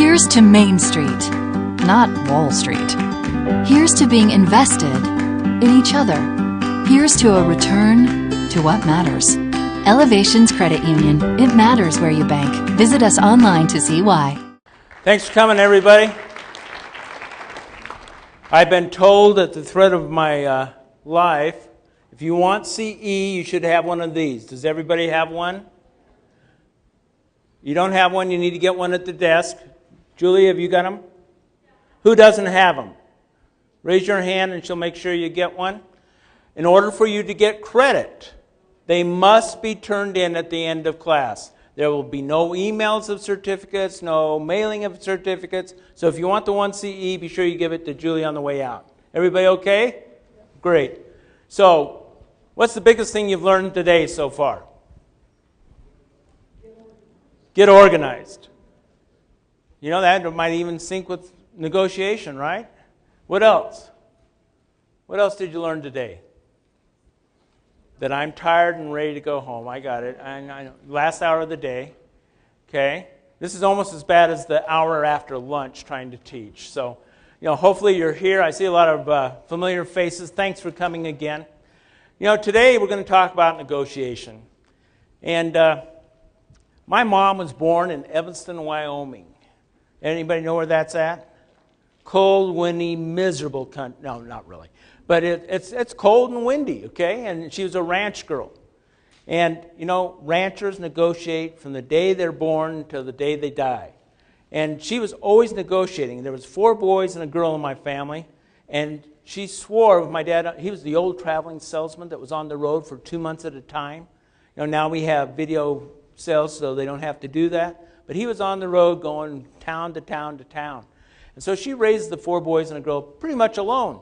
Here's to Main Street, not Wall Street. Here's to being invested in each other. Here's to a return to what matters. Elevations Credit Union. It matters where you bank. Visit us online to see why. Thanks for coming, everybody. I've been told at the thread of my life, if you want CE, you should have one of these. Does everybody have one? You don't have one, you need to get one at the desk. Julie, have you got them? Who doesn't have them? Raise your hand and she'll make sure you get one. In order for you to get credit, they must be turned in at the end of class. There will be no emails of certificates, no mailing of certificates. So if you want the one CE, be sure you give it to Julie on the way out. Everybody okay? Great. So, what's the biggest thing you've learned today so far? Get organized. You know, that might even sync with negotiation, right? What else? What else did you learn today? That I'm tired and ready to go home. I got it. I know. Last hour of the day. Okay? This is almost as bad as the hour after lunch trying to teach. So, hopefully you're here. I see a lot of familiar faces. Thanks for coming again. Today we're going to talk about negotiation. And my mom was born in Evanston, Wyoming. Anybody know where that's at? Cold, windy, miserable country. No, not really. But it's cold and windy, okay? And she was a ranch girl. And, ranchers negotiate from the day they're born to the day they die. And she was always negotiating. There was 4 boys and a girl in my family. And she swore with my dad, he was the old traveling salesman that was on the road for 2 months at a time. Now we have video sales, so they don't have to do that. But he was on the road going town to town to town. And so she raised the 4 boys and a girl pretty much alone.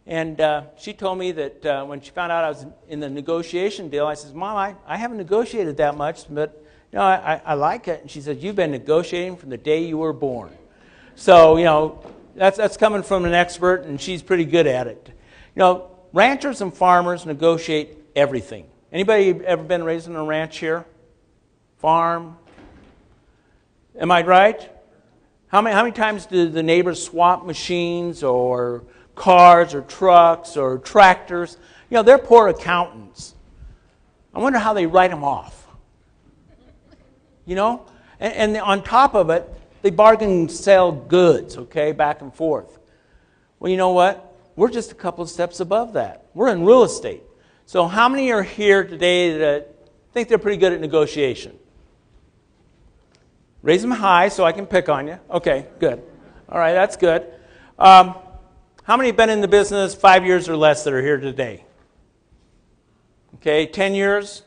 And she told me that when she found out I was in the negotiation deal, I said, Mom, I haven't negotiated that much, but I like it. And she said, you've been negotiating from the day you were born. So, that's coming from an expert, and she's pretty good at it. Ranchers and farmers negotiate everything. Anybody ever been raised on a ranch here? Farm? Am I right? How many times do the neighbors swap machines or cars or trucks or tractors? They're poor accountants. I wonder how they write them off. And on top of it, they bargain and sell goods, okay, back and forth. Well, you know what? We're just a couple of steps above that. We're in real estate. So how many are here today that think they're pretty good at negotiation? Raise them high so I can pick on you. Okay, good. All right, that's good. How many have been in the business 5 years or less that are here today? Okay, 10 years?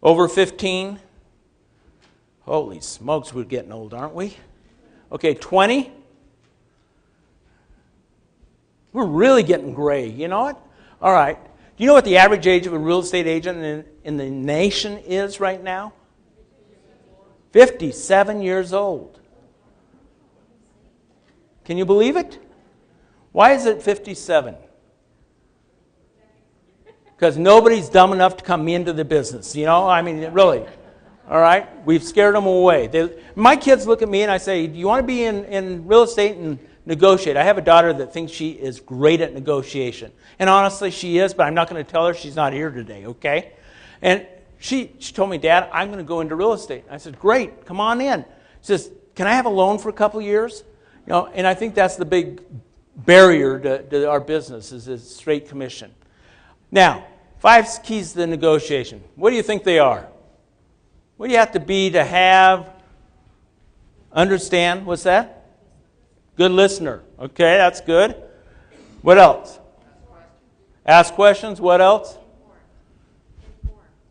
Over 15? Holy smokes, we're getting old, aren't we? Okay, 20? We're really getting gray. You know what? All right. Do you know what the average age of a real estate agent in the nation is right now? 57 years old. Can you believe it? Why is it 57? Because nobody's dumb enough to come into the business, really. All right? We've scared them away. My kids look at me and I say, do you want to be in real estate and negotiate? I have a daughter that thinks she is great at negotiation. And honestly, she is, but I'm not going to tell her she's not here today, okay? And she told me, Dad, I'm going to go into real estate. I said, great, come on in. She says, can I have a loan for a couple of years? And I think that's the big barrier to our business is straight commission. Now, 5 keys to negotiation. What do you think they are? What do you have to be to have, understand? What's that? Good listener. Okay, that's good. What else? Ask questions. What else?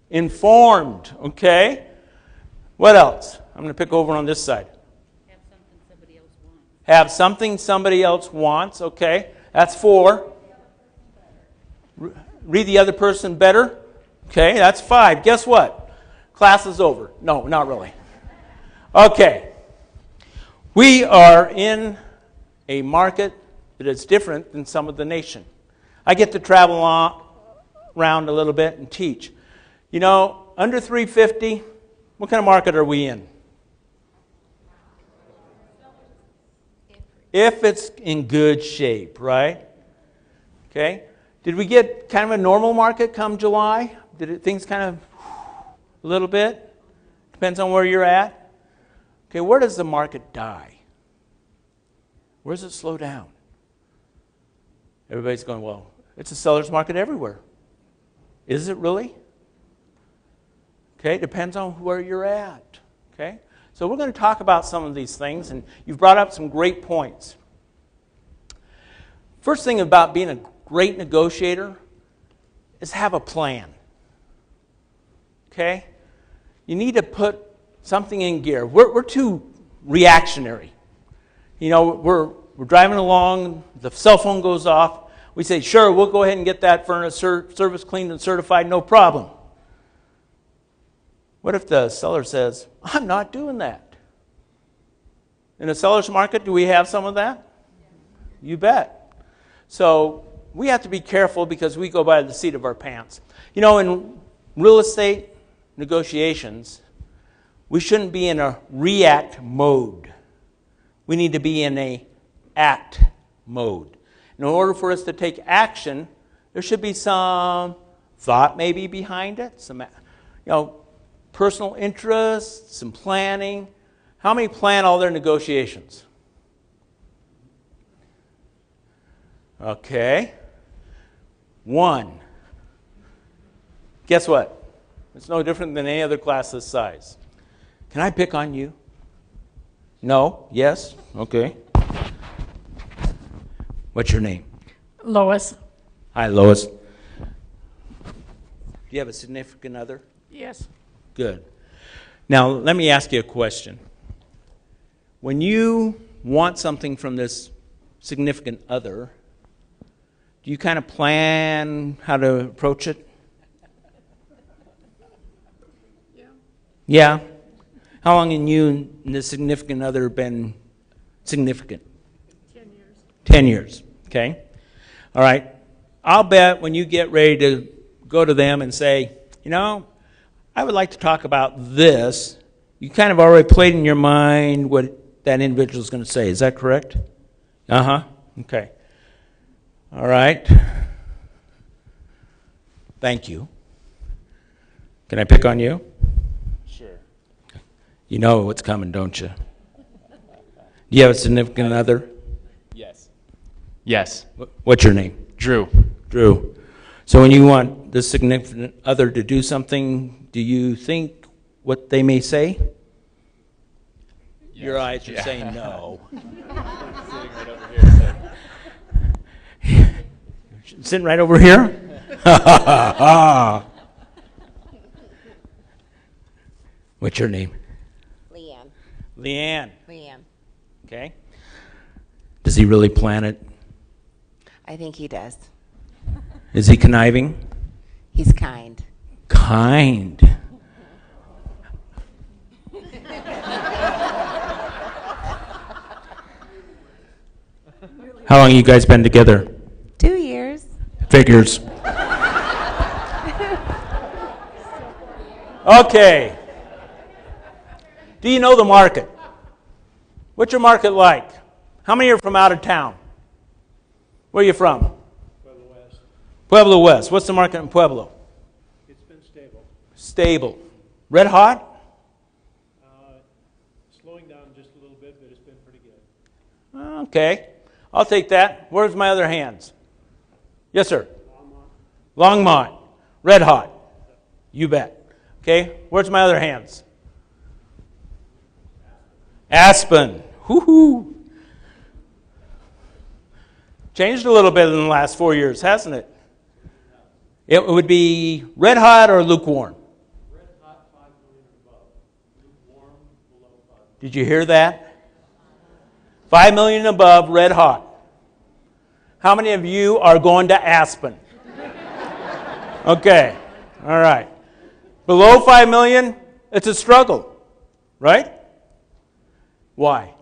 Informed. Okay. What else? I'm going to pick over on this side. Have something somebody else wants. Have something somebody else wants. Okay. That's 4. Read the other person better. Okay, that's 5. Guess what? Class is over. No, not really. Okay. We are in a market that is different than some of the nation. I get to travel around a little bit and teach. Under 350, what kind of market are we in? If it's in good shape, right? Okay. Did we get kind of a normal market come July? Things kind of a little bit? Depends on where you're at. Okay, where does the market die? Where does it slow down? Everybody's going, well, it's a seller's market everywhere. Is it really? Okay, depends on where you're at. Okay, so we're going to talk about some of these things, and you've brought up some great points. First thing about being a great negotiator is have a plan. Okay, you need to put something in gear. We're too reactionary. You know, we're driving along, the cell phone goes off. We say, sure, we'll go ahead and get that furnace service cleaned and certified, no problem. What if the seller says, I'm not doing that? In a seller's market, do we have some of that? You bet. So we have to be careful because we go by the seat of our pants. You know, in real estate negotiations, we shouldn't be in a react mode. We need to be in a act mode. In order for us to take action, there should be some thought maybe behind it, some personal interest, some planning. How many plan all their negotiations? Okay. 1. Guess what? It's no different than any other class this size. Can I pick on you? No? Yes? Okay. What's your name? Lois. Hi, Lois. Do you have a significant other? Yes. Good. Now, let me ask you a question. When you want something from this significant other, do you kind of plan how to approach it? Yeah. Yeah? How long have you and this significant other been significant? 10 years. 10 years, okay? All right. I'll bet when you get ready to go to them and say, you know, I would like to talk about this, you kind of already played in your mind what that individual is going to say. Is that correct? Uh-huh. Okay. All right. Thank you. Can I pick on you? Sure. You know what's coming, don't you? Do you have a significant other? Yes. Yes. What's your name? Drew. Drew. So when you want the significant other to do something, do you think what they may say? Yes. Your eyes are Yeah. saying no. Sitting right over here. Sitting right over here? What's your name? Leanne. Leanne. Leanne. Okay. Does he really plan it? I think he does. Is he conniving? He's kind. Kind. How long you guys been together? 2 years. Figures. Okay. Do you know the market? What's your market like? How many are from out of town? Where are you from? Pueblo West. Pueblo West. What's the market in Pueblo? It's been stable. Stable. Red hot? Slowing down just a little bit, but it's been pretty good. Okay. I'll take that. Where's my other hands? Yes, sir. Longmont. Red hot. You bet. Okay. Where's my other hands? Aspen. Whoo-hoo. Changed a little bit in the last 4 years, hasn't it? It would be red hot or lukewarm? Red hot, 5 million and above. Lukewarm, below 5 million. Did you hear that? 5 million and above, red hot. How many of you are going to Aspen? Okay. All right. Below 5 million, it's a struggle, right? Why?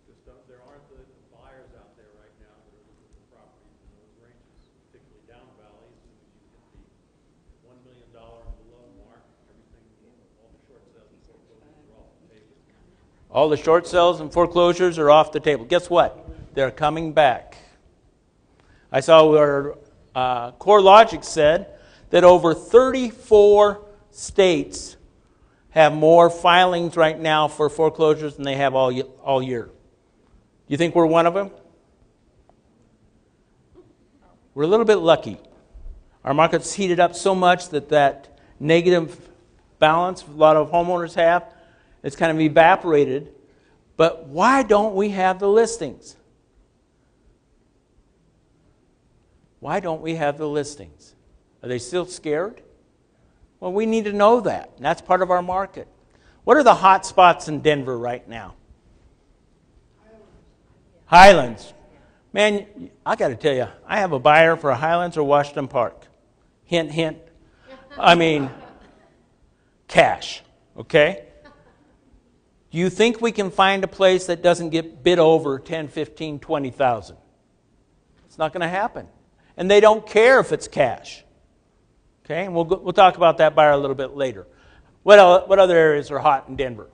Because there aren't the buyers out there right now that are looking for properties in those ranges, particularly down valley. As soon as you hit the $1 million and below mark, everything, all the short sales and foreclosures are off the table. All the short sales and foreclosures are off the table. Guess what? They're coming back. I saw where CoreLogic said that over 34 states have more filings right now for foreclosures than they have all year. Do you think we're one of them? We're a little bit lucky. Our market's heated up so much that negative balance a lot of homeowners have, it's kind of evaporated. But why don't we have the listings? Why don't we have the listings? Are they still scared? Well, we need to know that. And that's part of our market. What are the hot spots in Denver right now? Highlands. Man, I got to tell you, I have a buyer for Highlands or Washington Park. Hint, hint. I mean, cash, okay? Do you think we can find a place that doesn't get bid over 10, 15, 20,000? It's not going to happen. And they don't care if it's cash. Okay, and we'll talk about that buyer a little bit later. What other areas are hot in Denver?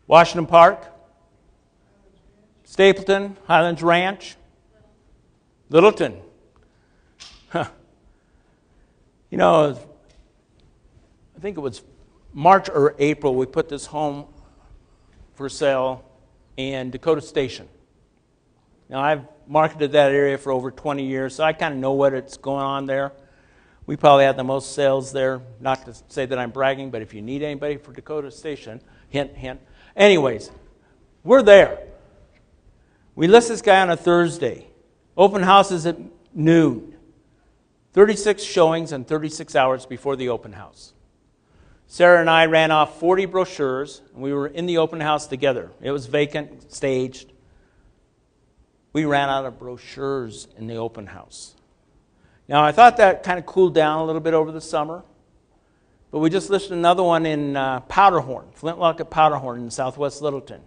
Washington Park, Stapleton, Highlands Ranch, Littleton. Huh. You know, I think it was March or April, we put this home for sale in Dakota Station. Now, I've marketed that area for over 20 years, so I kind of know what's going on there. We probably have the most sales there. Not to say that I'm bragging, but if you need anybody for Dakota Station, hint, hint. Anyways, we're there. We list this guy on a Thursday. Open house is at noon. 36 showings in 36 hours before the open house. Sarah and I ran off 40 brochures, and we were in the open house together. It was vacant, staged. We ran out of brochures in the open house. Now, I thought that kind of cooled down a little bit over the summer, but we just listed another one in Powderhorn, Flintlock at Powderhorn in southwest Littleton.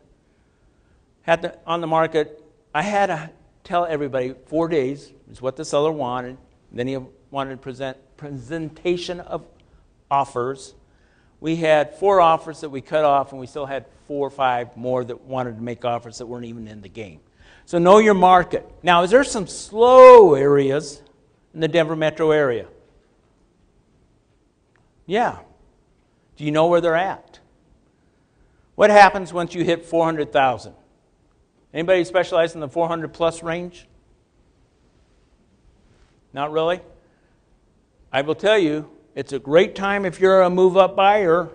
On the market, I had to tell everybody 4 days is what the seller wanted. Then he wanted presentation of offers. We had 4 offers that we cut off, and we still had 4 or 5 more that wanted to make offers that weren't even in the game. So know your market. Now, is there some slow areas in the Denver metro area? Yeah. Do you know where they're at? What happens once you hit 400,000? Anybody specialize in the 400 plus range? Not really? I will tell you, it's a great time if you're a move-up buyer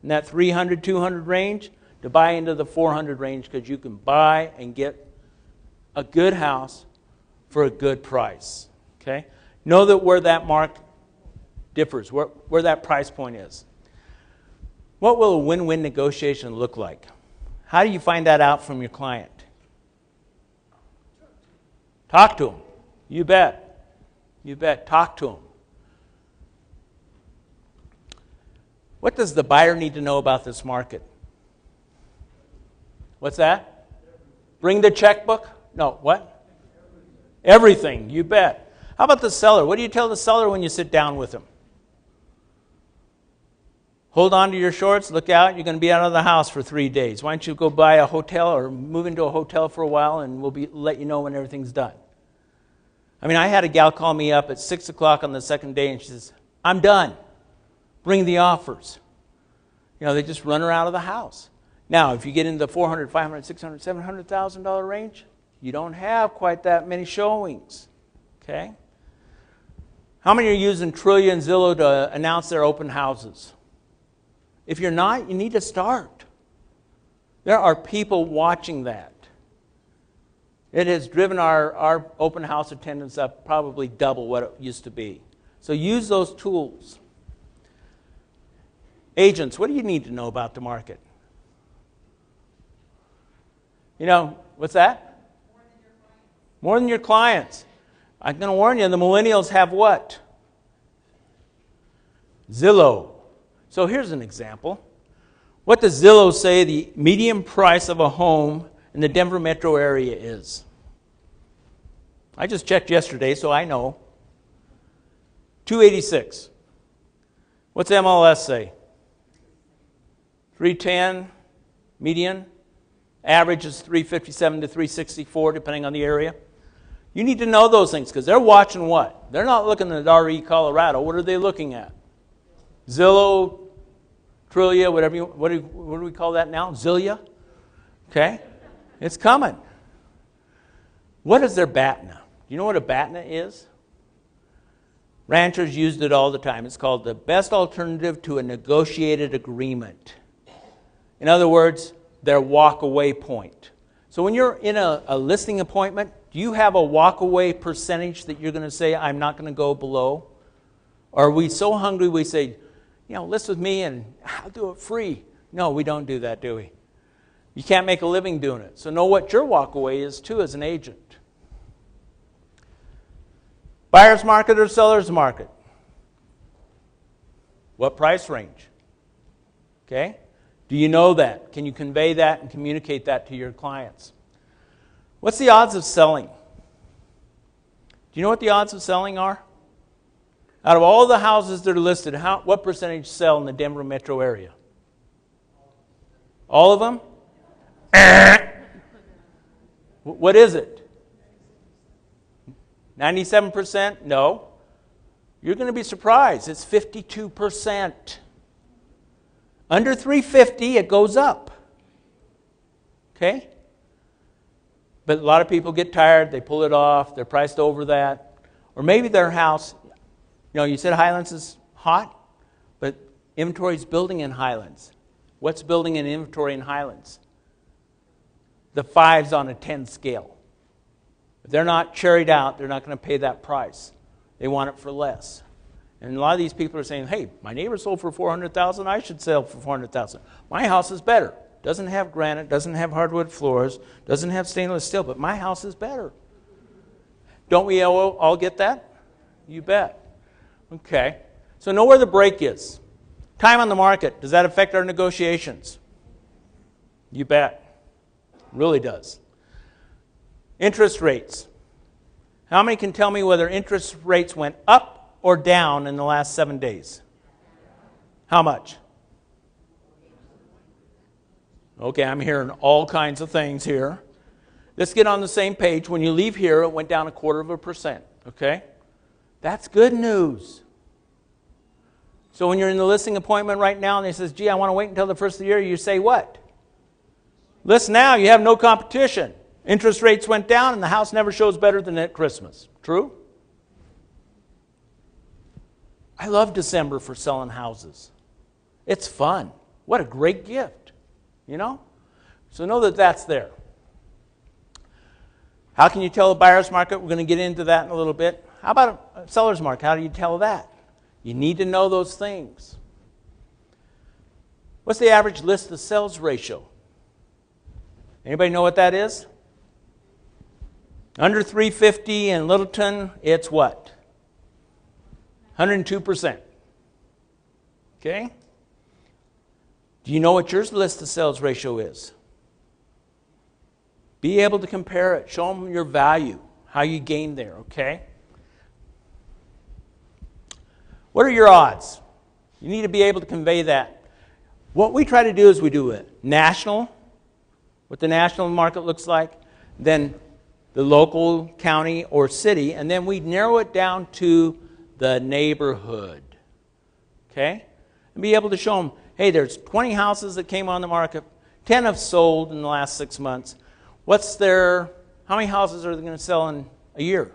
in that 300, 200 range to buy into the 400 range because you can buy and get a good house for a good price. Okay? Know that where that mark differs, where that price point is. What will a win-win negotiation look like? How do you find that out from your client? Talk to them. You bet. You bet. Talk to them. What does the buyer need to know about this market? What's that? Bring the checkbook? No, what? Everything, you bet. How about the seller? What do you tell the seller when you sit down with him? Hold on to your shorts, look out, you're going to be out of the house for 3 days. Why don't you go buy a hotel or move into a hotel for a while and we'll let you know when everything's done. I mean, I had a gal call me up at 6 o'clock on the second day and she says, I'm done. Bring the offers. You know, they just run her out of the house. Now, if you get into the $400,000, $500,000, $600,000, $700,000 range, you don't have quite that many showings. Okay? How many are using Trillia and Zillow to announce their open houses? If you're not, you need to start. There are people watching that. It has driven our open house attendance up probably double what it used to be. So use those tools. Agents, what do you need to know about the market? You know, what's that? More than your clients. I'm going to warn you, the millennials have what? Zillow. So here's an example. What does Zillow say the median price of a home in the Denver metro area is? I just checked yesterday, so I know. $286. What's MLS say? 310 median. Average is 357 to 364, depending on the area. You need to know those things because they're watching what? They're not looking at RE Colorado. What are they looking at? Zillow, Trillia, whatever what do we call that now? Zillia? Okay? It's coming. What is their BATNA? Do you know what a BATNA is? Ranchers used it all the time. It's called the best alternative to a negotiated agreement. In other words, their walk-away point. So when you're in a listing appointment, do you have a walk-away percentage that you're going to say, I'm not going to go below? Or are we so hungry we say, list with me and I'll do it free? No, we don't do that, do we? You can't make a living doing it. So know what your walk-away is, too, as an agent. Buyer's market or seller's market? What price range? Okay? Do you know that? Can you convey that and communicate that to your clients? What's the odds of selling? Do you know what the odds of selling are? Out of all the houses that are listed, what percentage sell in the Denver metro area? All of them? What is it? 97%? No. You're going to be surprised. It's 52%. Under 350, it goes up. Okay? But a lot of people get tired. They pull it off. They're priced over that. Or maybe their house, you said Highlands is hot, but inventory is building in Highlands. What's building in inventory in Highlands? The 5s on a 10 scale. If they're not cherried out, they're not going to pay that price. They want it for less. And a lot of these people are saying, hey, my neighbor sold for $400,000, I should sell for $400,000. My house is better. Doesn't have granite, doesn't have hardwood floors, doesn't have stainless steel, but my house is better. Don't we all get that? You bet. Okay. So know where the break is. Time on the market. Does that affect our negotiations? You bet. It really does. Interest rates. How many can tell me whether interest rates went up or down in the last 7 days? How much? Okay, I'm hearing all kinds of things here. Let's get on the same page. When you leave here, it went down 0.25%. Okay? That's good news. So when you're in the listing appointment right now and they says, gee, I want to wait until the first of the year, you say what? List now, you have no competition. Interest rates went down and the house never shows better than at Christmas. True? I love December for selling houses. It's fun. What a great gift. So know that that's there. How can you tell a buyer's market? We're going to get into that in a little bit. How about a seller's market? How do you tell that? You need to know those things. What's the average list to sales ratio? Anybody know what that is? Under 350 in Littleton, it's what? 102%. Okay? Do you know what your list to sales ratio is? Be able to compare it. Show them your value, how you gain there, okay? What are your odds? You need to be able to convey that. What we try to do is we do it national, what the national market looks like, then the local, county, or city, and then we narrow it down to the neighborhood. Okay? And be able to show them, hey, there's 20 houses that came on the market, 10 have sold in the last 6 months. How many houses are they going to sell in a year?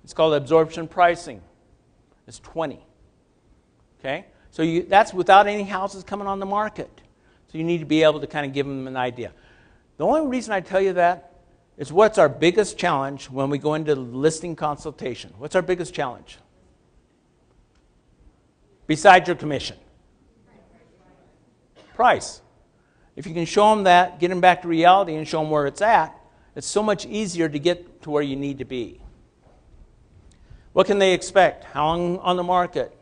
It's called absorption pricing. It's 20. Okay? So that's without any houses coming on the market. So you need to be able to kind of give them an idea. The only reason I tell you that is what's our biggest challenge when we go into listing consultation? What's our biggest challenge? Besides your commission? Price. If you can show them that, get them back to reality and show them where it's at, it's so much easier to get to where you need to be. What can they expect? How long on the market?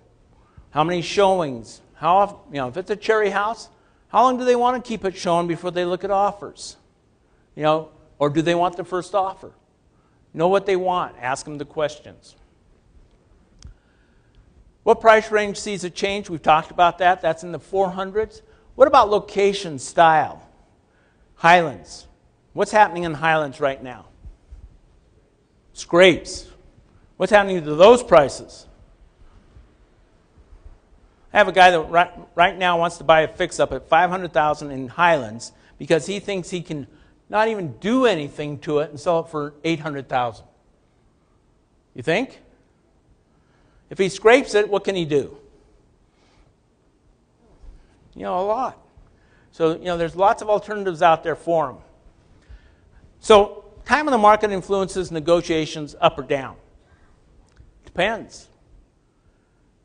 How many showings? How often, if it's a cherry house, how long do they want to keep it showing before they look at offers? Or do they want the first offer? Know what they want. Ask them the questions. What price range sees a change? We've talked about that. That's in the 400s. What about location, style? Highlands. What's happening in Highlands right now? Scrapes. What's happening to those prices? I have a guy that right now wants to buy a fix-up at $500,000 in Highlands because he thinks he can not even do anything to it and sell it for $800,000. You think? If he scrapes it, what can he do? A lot. So, there's lots of alternatives out there for him. So, time in the market influences negotiations up or down. Depends.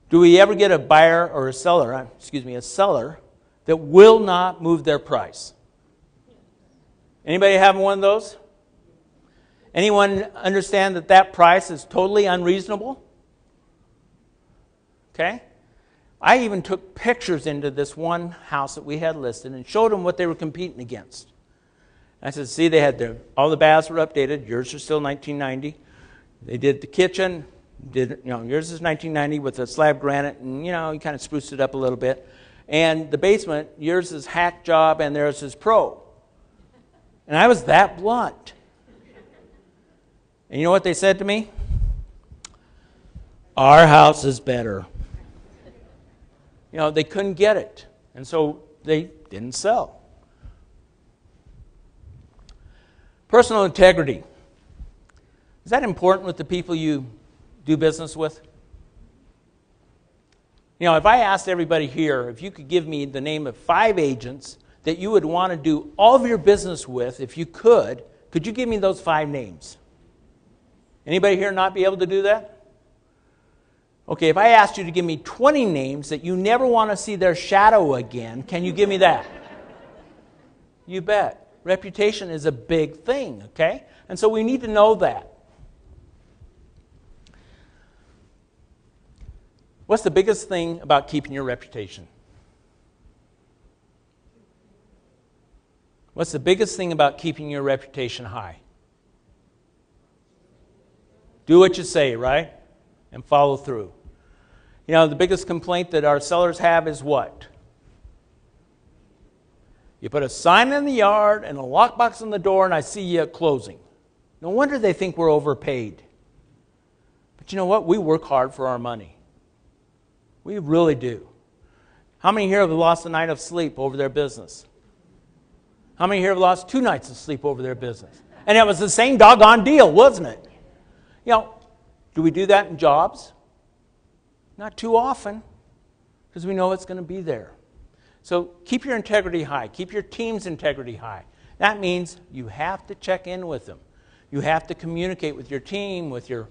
Do we ever get a buyer or a seller that will not move their price? Anybody having one of those? Anyone understand that price is totally unreasonable? Okay? I even took pictures into this one house that we had listed and showed them what they were competing against. And I said, see, they had all the baths were updated. Yours are still 1990. They did the kitchen. Yours is 1990 with a slab granite, and you kind of spruced it up a little bit. And the basement, yours is hack job, and theirs is pro. And I was that blunt. And you know what they said to me? Our house is better. They couldn't get it, and so they didn't sell. Personal integrity. Is that important with the people you do business with? If I asked everybody here, if you could give me the name of 5 agents that you would want to do all of your business with, if you could you give me those 5 names? Anybody here not be able to do that? Okay, if I asked you to give me 20 names that you never want to see their shadow again, can you give me that? You bet. Reputation is a big thing, okay? And so we need to know that. What's the biggest thing about keeping your reputation? What's the biggest thing about keeping your reputation high? Do what you say, right? And follow through. The biggest complaint that our sellers have is what? You put a sign in the yard and a lockbox on the door and I see you at closing. No wonder they think we're overpaid. But you know what? We work hard for our money. We really do. How many here have lost a night of sleep over their business? How many here have lost 2 nights of sleep over their business? And it was the same doggone deal, wasn't it? Do we do that in jobs? Not too often, because we know it's going to be there. So keep your integrity high. Keep your team's integrity high. That means you have to check in with them. You have to communicate with your team, with your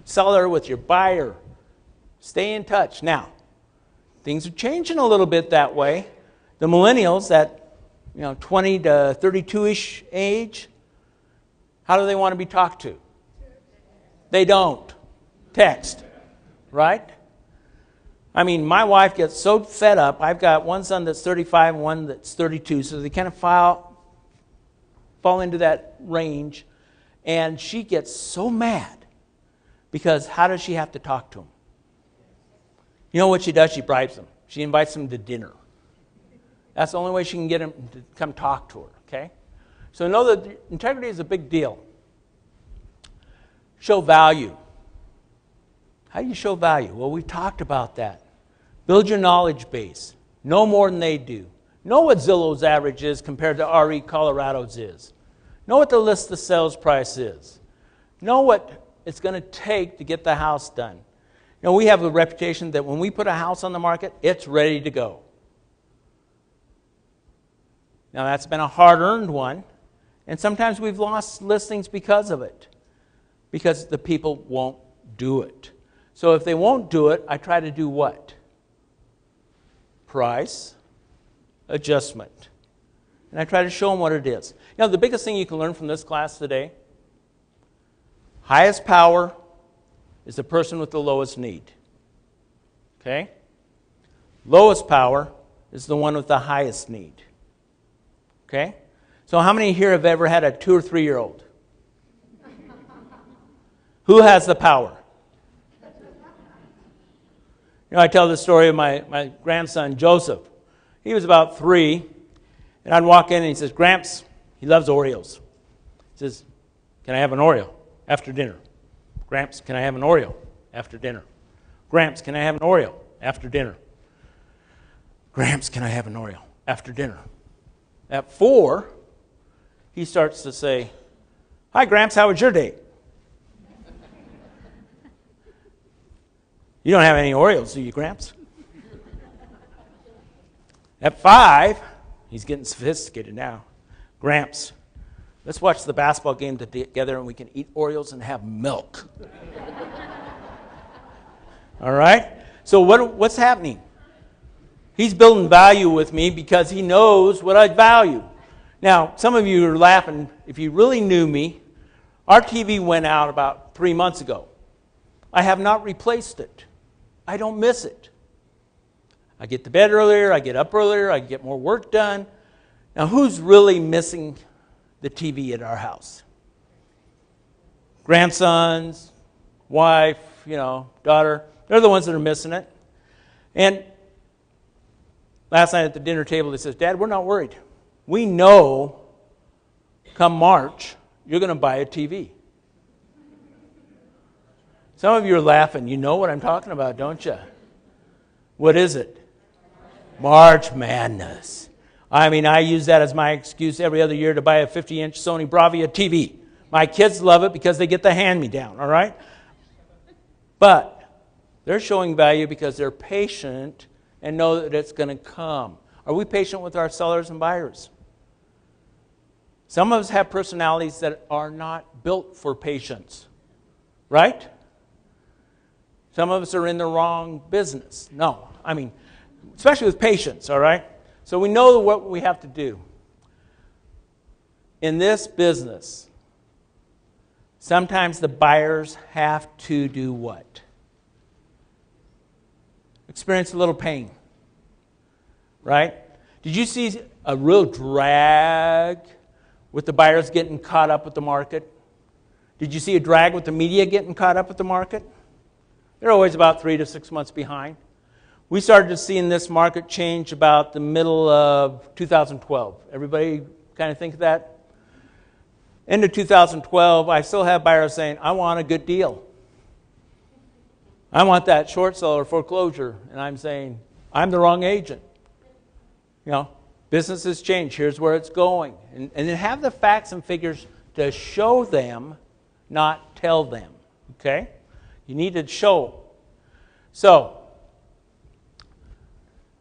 seller, with your buyer. Stay in touch. Now, things are changing a little bit that way. The millennials, that 20 to 32-ish age, how do they want to be talked to? They don't. Text, right? I mean, my wife gets so fed up. I've got one son that's 35 and one that's 32, so they kind of fall into that range. And she gets so mad because how does she have to talk to them? You know what she does? She bribes them. She invites them to dinner. That's the only way she can get them to come talk to her, okay? So know that integrity is a big deal. Show value. How do you show value? Well, we talked about that. Build your knowledge base. Know more than they do. Know what Zillow's average is compared to RE Colorado's is. Know what the list of sales price is. Know what it's going to take to get the house done. We have a reputation that when we put a house on the market, it's ready to go. Now, that's been a hard-earned one, and sometimes we've lost listings because of it, because the people won't do it. So if they won't do it, I try to do what? Price adjustment. And I try to show them what it is. The biggest thing you can learn from this class today, highest power is the person with the lowest need. Okay? Lowest power is the one with the highest need. Okay? So how many here have ever had a 2 or 3-year-old? Who has the power? You know, I tell the story of my grandson, Joseph. He was about 3, and I'd walk in and he says, Gramps, he loves Oreos. He says, can I have an Oreo after dinner? Gramps, can I have an Oreo after dinner? Gramps, can I have an Oreo after dinner? Gramps, can I have an Oreo after dinner? At 4, he starts to say, hi, Gramps, how was your day? You don't have any Oreos, do you, Gramps? At 5, he's getting sophisticated now. Gramps, let's watch the basketball game together and we can eat Oreos and have milk. All right? So what's happening? He's building value with me because he knows what I value. Now, some of you are laughing. If you really knew me, our TV went out about 3 months ago. I have not replaced it. I don't miss it. I get to bed earlier, I get up earlier, I get more work done. Now, who's really missing the TV at our house? Grandsons, wife, daughter. They're the ones that are missing it. And last night at the dinner table, they says, Dad, we're not worried. We know come March, you're going to buy a TV. Some of you are laughing. You know what I'm talking about, don't you? What is it? March Madness. I mean, I use that as my excuse every other year to buy a 50-inch Sony Bravia TV. My kids love it because they get the hand-me-down, all right? But they're showing value because they're patient and know that it's going to come. Are we patient with our sellers and buyers? Some of us have personalities that are not built for patience, right? Some of us are in the wrong business. No, I mean, especially with patience, all right? So we know what we have to do. In this business, sometimes the buyers have to do what? Experience a little pain, right? Did you see a real drag with the buyers getting caught up with the market? Did you see a drag with the media getting caught up with the market? They're always about 3 to 6 months behind. We started to see in this market change about the middle of 2012. Everybody kind of think of that? End of 2012, I still have buyers saying, I want a good deal. I want that short seller foreclosure. And I'm saying, I'm the wrong agent. Business has changed. Here's where it's going. And then have the facts and figures to show them, not tell them. Okay? You need to show. So,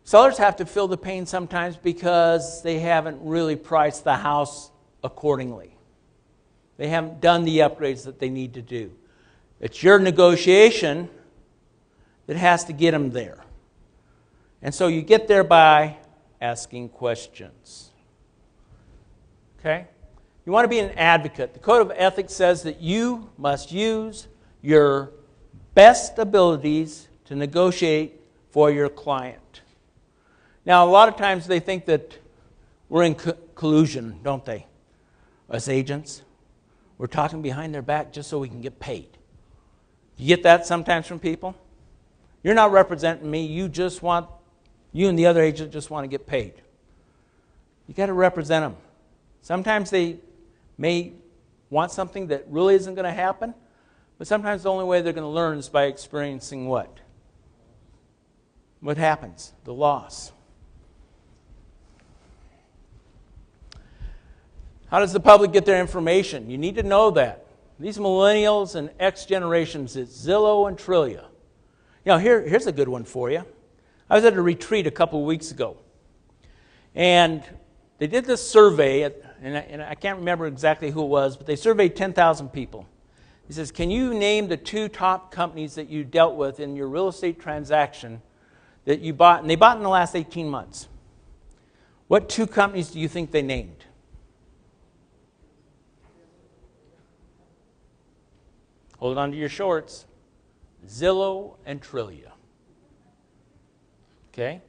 sellers have to feel the pain sometimes because they haven't really priced the house accordingly. They haven't done the upgrades that they need to do. It's your negotiation that has to get them there. And so you get there by asking questions. Okay? You want to be an advocate. The Code of Ethics says that you must use your best abilities to negotiate for your client. Now, a lot of times they think that we're in collusion, don't they? As agents. We're talking behind their back just so we can get paid. You get that sometimes from people? You're not representing me. You and the other agent just want to get paid. You got to represent them. Sometimes they may want something that really isn't going to happen, but sometimes the only way they're going to learn is by experiencing what? What happens? The loss. How does the public get their information? You need to know that. These millennials and X generations, it's Zillow and Trillia. Here's a good one for you. I was at a retreat a couple of weeks ago, and they did this survey, and I can't remember exactly who it was, but they surveyed 10,000 people. He says, can you name the 2 top companies that you dealt with in your real estate transaction that you bought, and they bought in the last 18 months? What 2 companies do you think they named? Hold on to your shorts. Zillow and Trillia. Okay?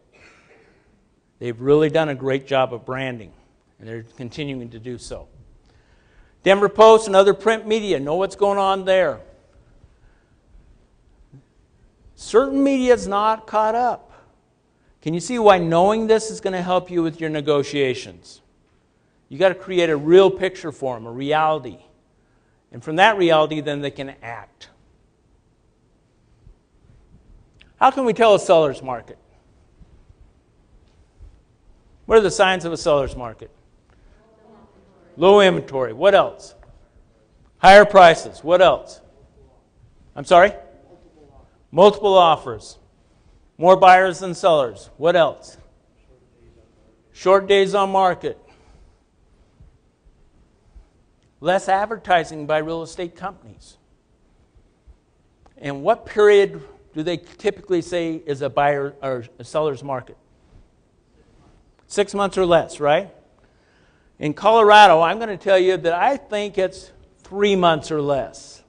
They've really done a great job of branding, and they're continuing to do so. Denver Post and other print media, know what's going on there. Certain media is not caught up. Can you see why knowing this is going to help you with your negotiations? You got to create a real picture for them, a reality. And from that reality, then they can act. How can we tell a seller's market? What are the signs of a seller's market? Low inventory. What else? Higher prices. What else? I'm sorry? Multiple offers. More buyers than sellers. What else? Short days on market. Less advertising by real estate companies. And what period do they typically say is a buyer or a seller's market? 6 months or less, right? In Colorado, I'm going to tell you that I think it's 3 months or less.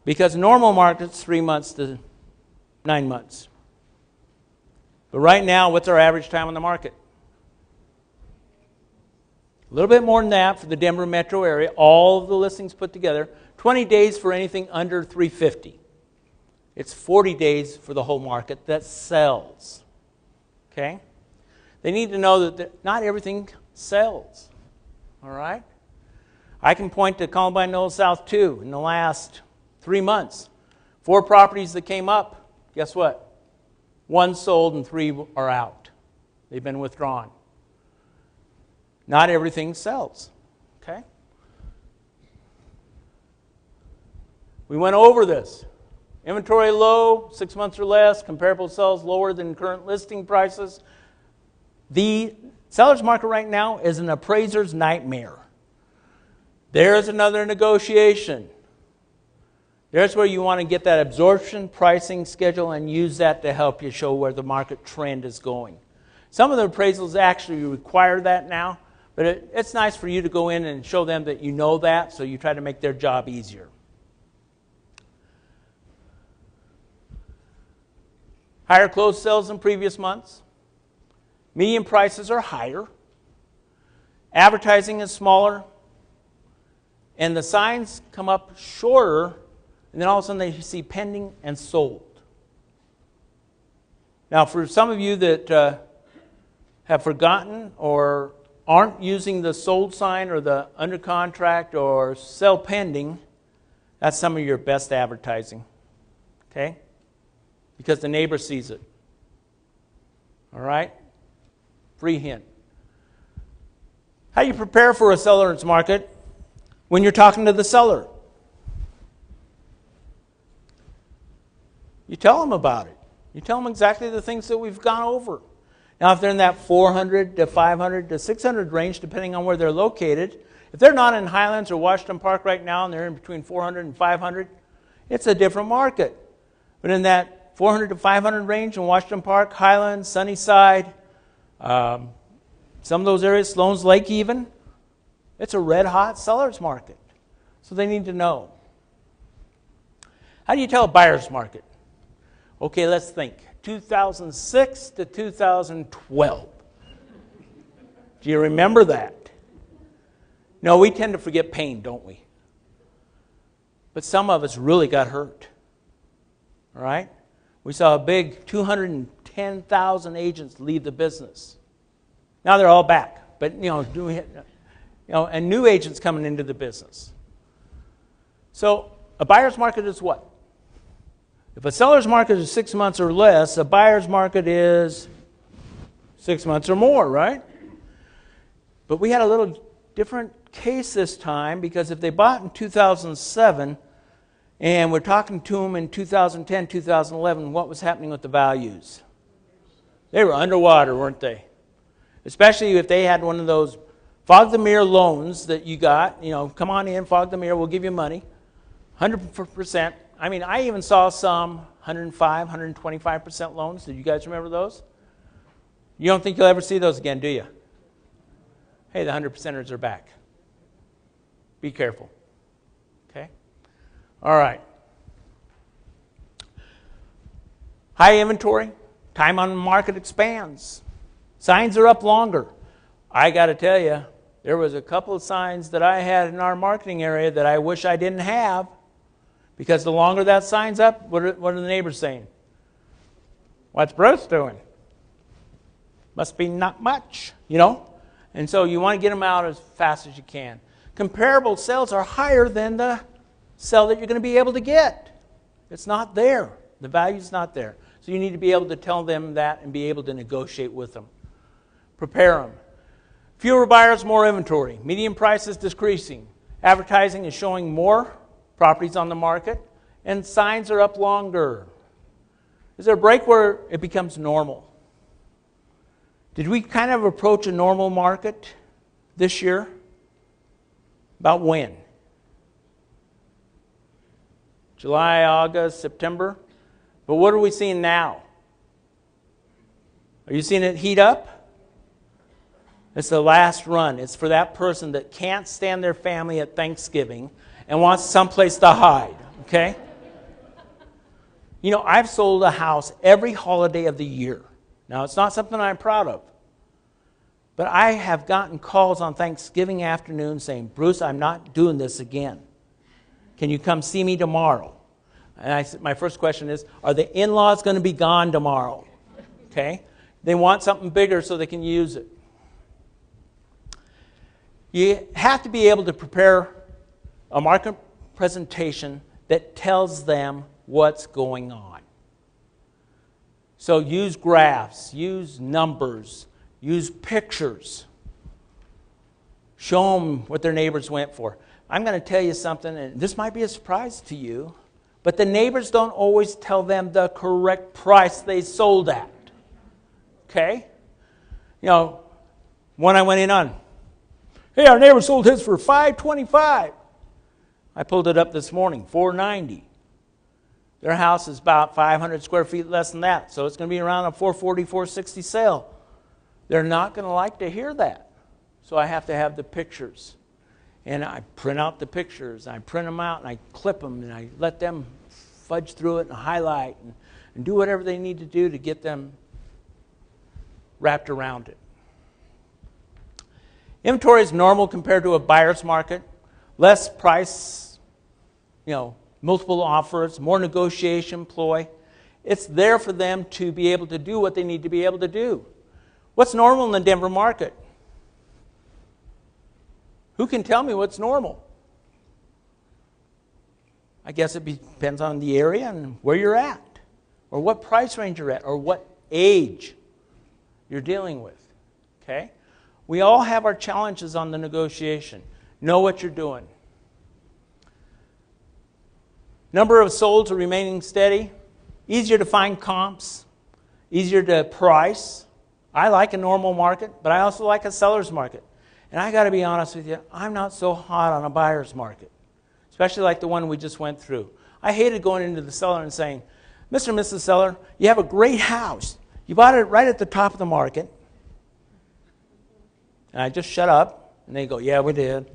Because normal market's 3 months to 9 months. But right now, what's our average time on the market? A little bit more than that for the Denver metro area, all of the listings put together. 20 days for anything under 350. It's 40 days for the whole market that sells. Okay? They need to know that not everything sells. All right? I can point to Columbine Knolls South 2 in the last 3 months. 4 properties that came up. Guess what? 1 sold and 3 are out. They've been withdrawn. Not everything sells. Okay? We went over this. Inventory low, 6 months or less, comparable sales lower than current listing prices. The seller's market right now is an appraiser's nightmare. There's another negotiation. There's where you want to get that absorption pricing schedule and use that to help you show where the market trend is going. Some of the appraisals actually require that now, but it's nice for you to go in and show them that you know that, so you try to make their job easier. Higher closed sales than previous months. Median prices are higher. Advertising is smaller. And the signs come up shorter, and then all of a sudden they see pending and sold. Now, for some of you that have forgotten or aren't using the sold sign or the under contract or sell pending, that's some of your best advertising. Okay? Because the neighbor sees it. All right? Free hint. How do you prepare for a seller's market when you're talking to the seller? You tell them about it. You tell them exactly the things that we've gone over. Now, if they're in that 400 to 500 to 600 range, depending on where they're located, if they're not in Highlands or Washington Park right now and they're in between 400 and 500, it's a different market. But in that 400 to 500 range in Washington Park, Highlands, Sunnyside, some of those areas, Sloan's Lake even, it's a red-hot seller's market. So they need to know. How do you tell a buyer's market? Okay, let's think. 2006 to 2012. Do you remember that? No, we tend to forget pain, don't we? But some of us really got hurt. All right? We saw a big 210,000 agents leave the business. Now they're all back, but and new agents coming into the business. So a buyer's market is what? If a seller's market is 6 months or less, a buyer's market is 6 months or more, right? But we had a little different case this time, because if they bought in 2007 and we're talking to them in 2010, 2011, what was happening with the values? They were underwater, weren't they? Especially if they had one of those fog the mirror loans that you got, come on in, fog the mirror, we'll give you money, 100%. I mean, I even saw some 105, 125% loans. Did you guys remember those? You don't think you'll ever see those again, do you? Hey, the 100%ers are back. Be careful. Okay? All right. High inventory. Time on the market expands. Signs are up longer. I got to tell you, there was a couple of signs that I had in our marketing area that I wish I didn't have, Because the longer that sign's up, what are the neighbors saying? What's Bruce doing? Must be not much, you know? And so you want to get them out as fast as you can. Comparable sales are higher than the sale that you're going to be able to get. It's not there. The value's not there. So you need to be able to tell them that and be able to negotiate with them. Prepare them. Fewer buyers, more inventory. Median prices decreasing. Advertising is showing more properties on the market. And signs are up longer. Is there a break where it becomes normal? Did we kind of approach a normal market this year? About when? July, August, September? But what are we seeing now? Are you seeing it heat up? It's the last run. It's for that person that can't stand their family at Thanksgiving and wants someplace to hide, okay? You know, I've sold a house every holiday of the year. Now, it's not something I'm proud of. But I have gotten calls on Thanksgiving afternoon saying, Bruce, I'm not doing this again. Can you come see me tomorrow? And my first question is, are the in-laws going to be gone tomorrow? Okay? They want something bigger so they can use it. You have to be able to prepare a market presentation that tells them what's going on. So use graphs, use numbers, use pictures. Show them what their neighbors went for. I'm going to tell you something, and this might be a surprise to you, but the neighbors don't always tell them the correct price they sold at. Okay? You know, one I went in on. Hey, our neighbor sold his for $525. I pulled it up this morning, $490. Their house is about 500 square feet less than that, so it's going to be around a $440, $460 sale. They're not going to like to hear that. So I have to have the pictures. And I print out the pictures. I print them out and I clip them and I let them fudge through it and highlight and do whatever they need to do to get them wrapped around it. Inventory is normal compared to a buyer's market. Less price, multiple offers, more negotiation ploy. It's there for them to be able to do what they need to be able to do. What's normal in the Denver market? Who can tell me what's normal? I guess it depends on the area and where you're at, or what price range you're at, or what age you're dealing with. Okay? We all have our challenges on the negotiation. Know what you're doing. Number of solds are remaining steady. Easier to find comps. Easier to price. I like a normal market, but I also like a seller's market. And I got to be honest with you, I'm not so hot on a buyer's market, especially like the one we just went through. I hated going into the seller and saying, Mr. and Mrs. Seller, you have a great house. You bought it right at the top of the market. And I just shut up, and they go, yeah, we did.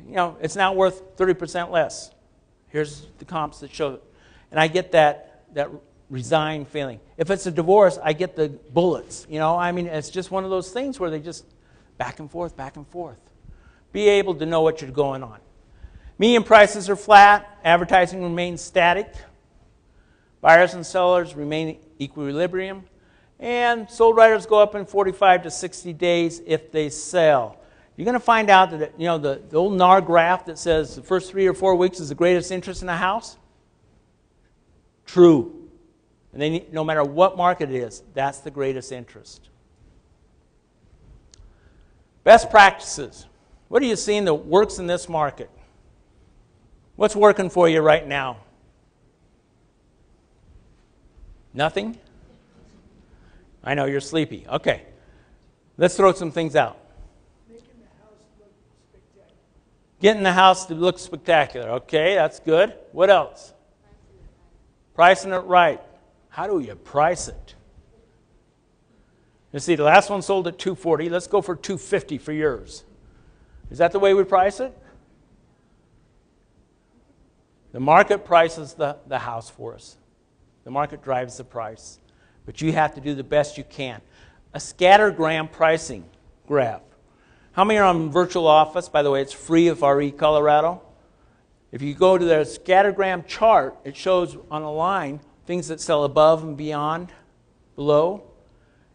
It's now worth 30% less. Here's the comps that show it. And I get that resigned feeling. If it's a divorce, I get the bullets. It's just one of those things where they just back and forth, back and forth. Be able to know what you're going on. Median prices are flat. Advertising remains static. Buyers and sellers remain in equilibrium. And sold writers go up in 45 to 60 days if they sell. You're going to find out that, the old NAR graph that says the first 3 or 4 weeks is the greatest interest in a house. True. And no matter what market it is, that's the greatest interest. Best practices. What are you seeing that works in this market? What's working for you right now? Nothing? I know you're sleepy. Okay. Let's throw some things out. Getting the house to look spectacular. Okay, that's good. What else? Pricing it right. How do you price it? You see, the last one sold at $240. Let's go for $250 for yours. Is that the way we price it? The market prices the house for us. The market drives the price. But you have to do the best you can. A scattergram pricing graph. How many are on Virtual Office? By the way, it's free of RE Colorado. If you go to the scattergram chart, it shows on a line things that sell above and beyond, below.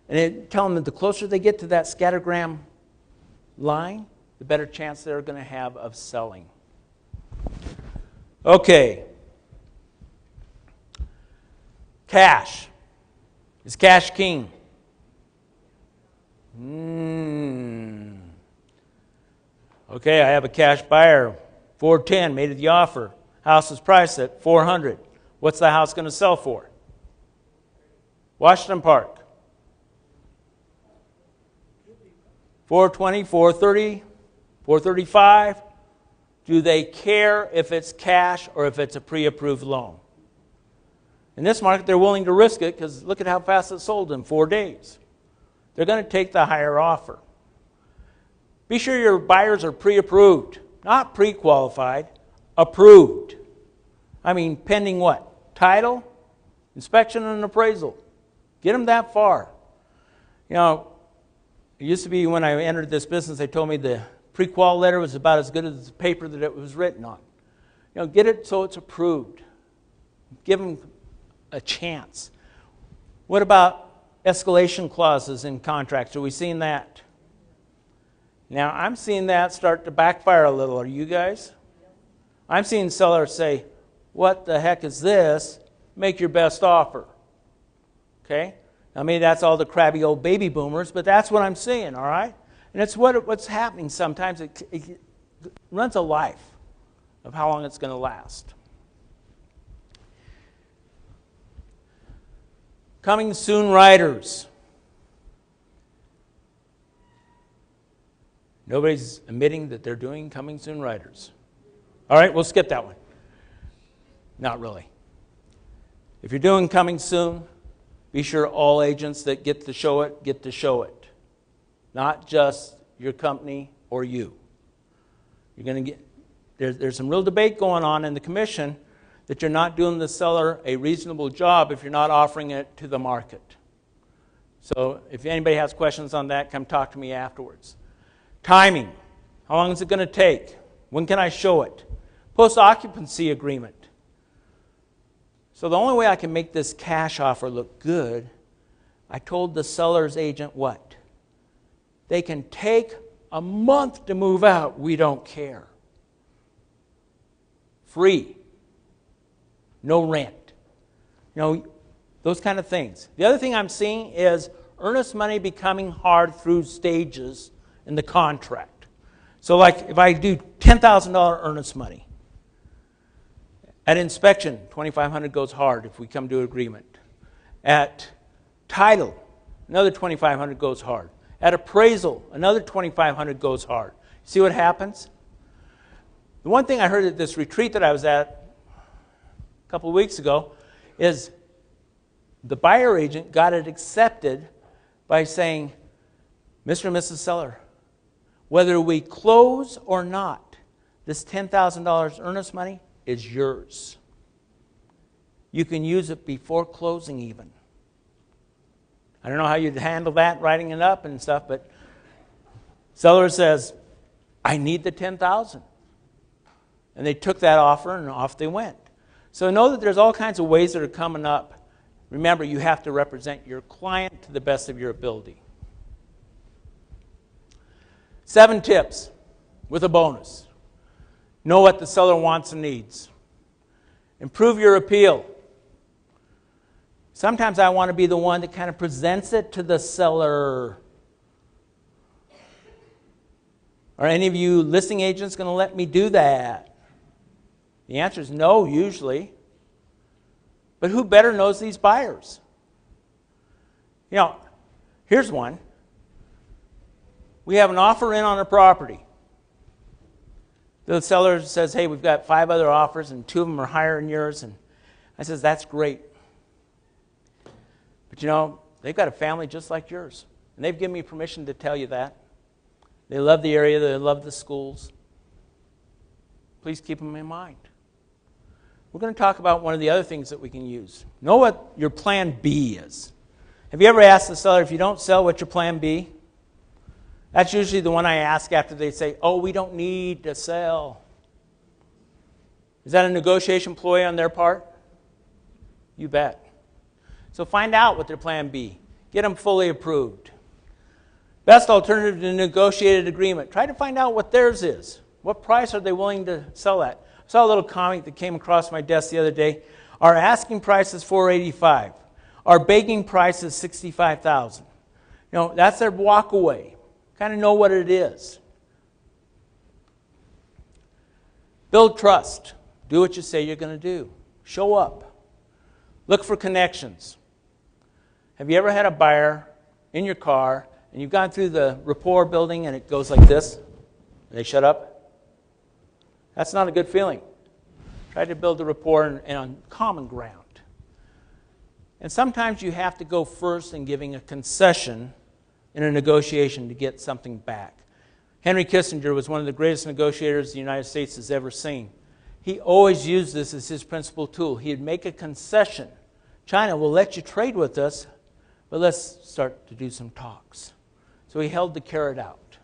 And it tells them that the closer they get to that scattergram line, the better chance they're going to have of selling. Okay. Cash. Is cash king? Okay, I have a cash buyer. 410 made the offer. House is priced at 400. What's the house going to sell for? Washington Park. 420, 430, 435. Do they care if it's cash or if it's a pre-approved loan? In this market, they're willing to risk it because look at how fast it sold in 4 days. They're going to take the higher offer. Be sure your buyers are pre-approved, not pre-qualified, approved. I mean, pending what? Title, inspection, and appraisal. Get them that far. You know, it used to be when I entered this business, they told me the pre-qual letter was about as good as the paper that it was written on. You know, get it so it's approved. Give them a chance. What about escalation clauses in contracts? Are we seeing that? Now, I'm seeing that start to backfire a little. Are you guys? I'm seeing sellers say, what the heck is this? Make your best offer. Okay? Now, maybe that's all the crabby old baby boomers, but that's what I'm seeing, all right? And it's what's happening sometimes. It runs a life of how long it's going to last. Coming soon riders. Nobody's admitting that they're doing coming soon riders. All right, we'll skip that one. Not really. If you're doing coming soon, be sure all agents that get to show it. Not just your company or you. You're going to get there's some real debate going on in the commission that you're not doing the seller a reasonable job if you're not offering it to the market. So if anybody has questions on that, come talk to me afterwards. Timing. How long is it going to take? When can I show it? Post-occupancy agreement. So the only way I can make this cash offer look good, I told the seller's agent what? They can take a month to move out. We don't care. Free. No rent. You know, those kind of things. The other thing I'm seeing is earnest money becoming hard through stages in the contract. So like if I do $10,000 earnest money, at inspection, $2,500 goes hard if we come to an agreement. At title, another $2,500 goes hard. At appraisal, another $2,500 goes hard. See what happens? The one thing I heard at this retreat that I was at a couple of weeks ago is the buyer agent got it accepted by saying, Mr. and Mrs. Seller, whether we close or not, this $10,000 earnest money is yours. You can use it before closing even. I don't know how you'd handle that, writing it up and stuff, but seller says, I need the $10,000. And they took that offer and off they went. So know that there's all kinds of ways that are coming up. Remember, you have to represent your client to the best of your ability. 7 tips with a bonus. Know what the seller wants and needs. Improve your appeal. Sometimes I want to be the one that kind of presents it to the seller. Are any of you listing agents going to let me do that? The answer is no, usually. But who better knows these buyers? You know, here's one. We have an offer in on a property. The seller says, hey, we've got 5 other offers and 2 of them are higher than yours. And I says, that's great. But you know, they've got a family just like yours. And they've given me permission to tell you that. They love the area, they love the schools. Please keep them in mind. We're going to talk about one of the other things that we can use. Know what your plan B is. Have you ever asked the seller, if you don't sell, what's your plan B? That's usually the one I ask after they say, oh, we don't need to sell. Is that a negotiation ploy on their part? You bet. So find out what their plan B. Get them fully approved. Best alternative to negotiated agreement. Try to find out what theirs is. What price are they willing to sell at? I saw a little comic that came across my desk the other day. Our asking price is $485,000. Our begging price is $65,000. That's their walk away. Kind of know what it is. Build trust. Do what you say you're going to do. Show up. Look for connections. Have you ever had a buyer in your car and you've gone through the rapport building and it goes like this? And they shut up? That's not a good feeling. Try to build a rapport and on common ground. And sometimes you have to go first in giving a concession in a negotiation to get something back. Henry Kissinger was one of the greatest negotiators the United States has ever seen. He always used this as his principal tool. He'd make a concession. China will let you trade with us, but let's start to do some talks. So he held the carrot out.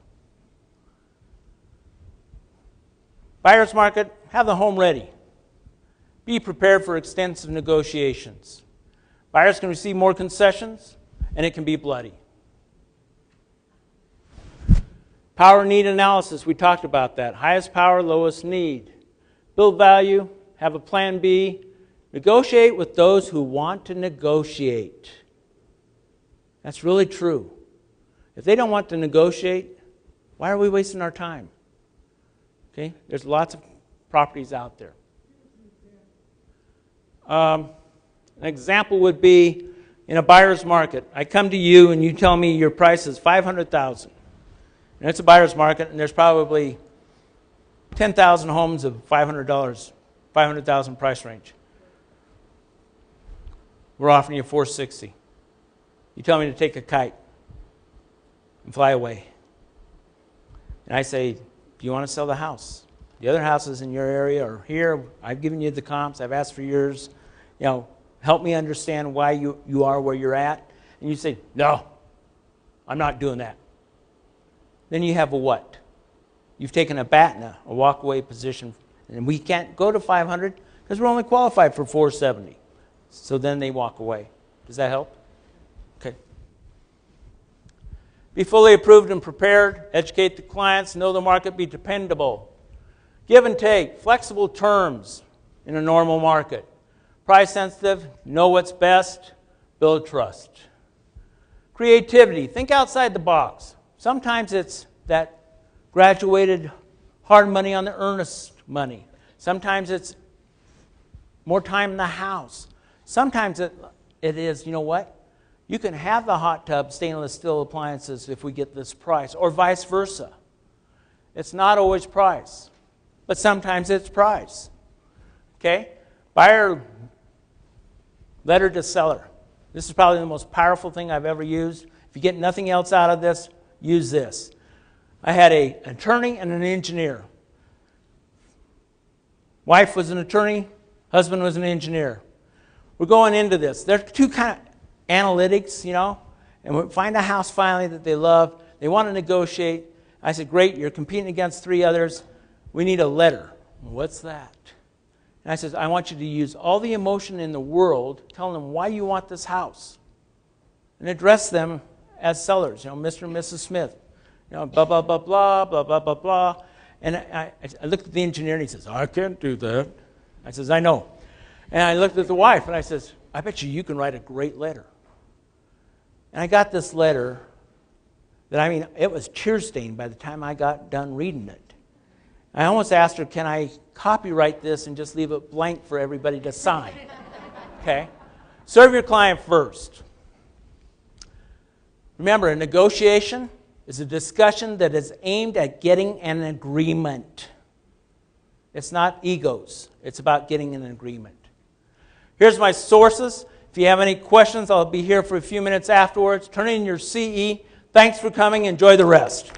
Buyer's market, have the home ready. Be prepared for extensive negotiations. Buyers can receive more concessions, and it can be bloody. Power need analysis, we talked about that. Highest power, lowest need. Build value, have a plan B. Negotiate with those who want to negotiate. That's really true. If they don't want to negotiate, why are we wasting our time? Okay, there's lots of properties out there. An example would be in a buyer's market. I come to you and you tell me your price is $500,000. And it's a buyer's market and there's probably 10,000 homes of $500,000 price range. We're offering you $460,000. You tell me to take a kite and fly away. And I say, do you want to sell the house? The other houses in your area are here. I've given you the comps. I've asked for yours. Help me understand why you are where you're at. And you say, no, I'm not doing that. Then you have a what? You've taken a BATNA, a walk-away position, and we can't go to 500 because we're only qualified for 470. So then they walk away. Does that help? Okay. Be fully approved and prepared. Educate the clients. Know the market. Be dependable. Give and take. Flexible terms in a normal market. Price sensitive. Know what's best. Build trust. Creativity. Think outside the box. Sometimes it's that graduated hard money on the earnest money. Sometimes it's more time in the house. Sometimes it is, you know what? You can have the hot tub stainless steel appliances if we get this price, or vice versa. It's not always price, but sometimes it's price. Okay? Buyer letter to seller. This is probably the most powerful thing I've ever used. If you get nothing else out of this, use this. I had an attorney and an engineer. Wife was an attorney, husband was an engineer. We're going into this. There's two kind of analytics, and we find a house finally that they love. They want to negotiate. I said, great, you're competing against 3 others. We need a letter. What's that? And I said, I want you to use all the emotion in the world, telling them why you want this house, and address them as sellers, Mr. and Mrs. Smith, blah, blah, blah, blah, blah, blah, blah, blah. And I looked at the engineer and he says, I can't do that. I says, I know. And I looked at the wife and I says, I bet you can write a great letter. And I got this letter that, it was tear stained by the time I got done reading it. I almost asked her, can I copyright this and just leave it blank for everybody to sign? Okay? Serve your client first. Remember, a negotiation is a discussion that is aimed at getting an agreement. It's not egos. It's about getting an agreement. Here's my sources. If you have any questions, I'll be here for a few minutes afterwards. Turn in your CE. Thanks for coming. Enjoy the rest.